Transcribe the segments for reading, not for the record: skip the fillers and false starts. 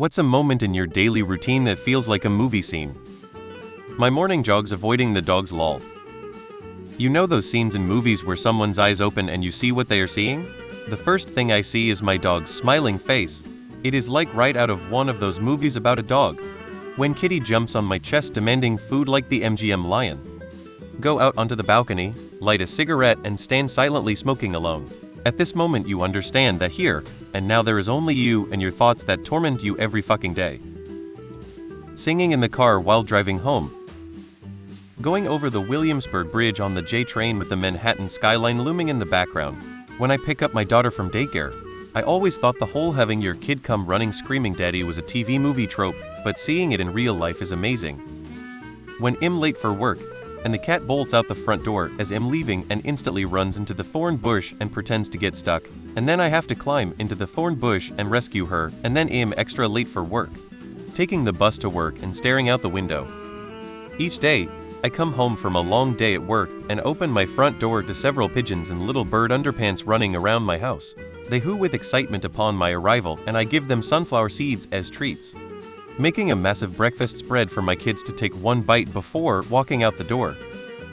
What's a moment in your daily routine that feels like a movie scene? My morning jogs avoiding the dog's lull. You know those scenes in movies where someone's eyes open and you see what they are seeing? The first thing I see is my dog's smiling face. It is like right out of one of those movies about a dog. When Kitty jumps on my chest demanding food like the MGM lion. Go out onto the balcony, light a cigarette and stand silently smoking alone. At this moment you understand that here and now there is only you and your thoughts that torment you every fucking day. Singing in the car while driving home. Going over the Williamsburg Bridge on the J train with the Manhattan skyline looming in the background. When I pick up my daughter from daycare, I always thought the whole having your kid come running screaming daddy was a TV movie trope, but seeing it in real life is amazing. When I'm late for work, and the cat bolts out the front door as I'm leaving and instantly runs into the thorn bush and pretends to get stuck, and then I have to climb into the thorn bush and rescue her, and then I'm extra late for work. Taking the bus to work and staring out the window. Each day, I come home from a long day at work and open my front door to several pigeons and little bird underpants running around my house. They hoo with excitement upon my arrival and I give them sunflower seeds as treats. Making a massive breakfast spread for my kids to take one bite before walking out the door.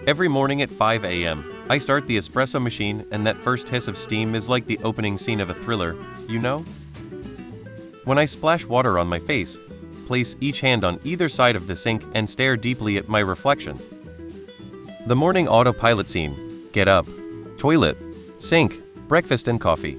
Every morning at 5 a.m., I start the espresso machine and that first hiss of steam is like the opening scene of a thriller, you know? When I splash water on my face, place each hand on either side of the sink and stare deeply at my reflection. The morning autopilot scene. Get up, toilet, sink, breakfast and coffee.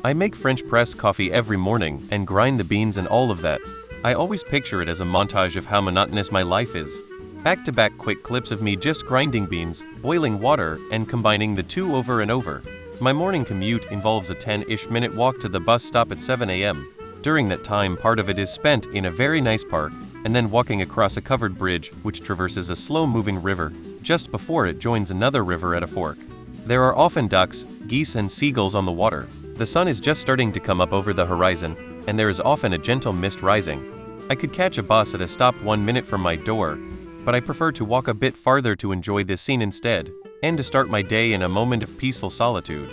I make French press coffee every morning and grind the beans and all of that. I always picture it as a montage of how monotonous my life is. Back-to-back quick clips of me just grinding beans, boiling water, and combining the two over and over. My morning commute involves a 10-ish minute walk to the bus stop at 7 a.m. During that time, part of it is spent in a very nice park, and then walking across a covered bridge which traverses a slow-moving river, just before it joins another river at a fork. There are often ducks, geese and seagulls on the water. The sun is just starting to come up over the horizon, and there is often a gentle mist rising. I could catch a bus at a stop 1 minute from my door, but I prefer to walk a bit farther to enjoy this scene instead, and to start my day in a moment of peaceful solitude.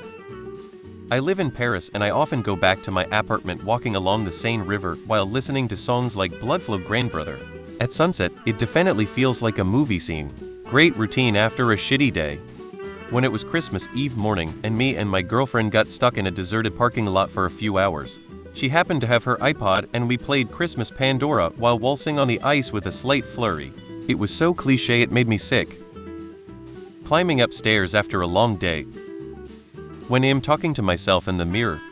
I live in Paris and I often go back to my apartment walking along the Seine River while listening to songs like Blood Flow Grandbrother. At sunset, it definitely feels like a movie scene. Great routine after a shitty day. When it was Christmas Eve morning and me and my girlfriend got stuck in a deserted parking lot for a few hours. She happened to have her iPod and we played Christmas Pandora while waltzing on the ice with a slight flurry. It was so cliché it made me sick. Climbing upstairs after a long day. When I'm talking to myself in the mirror,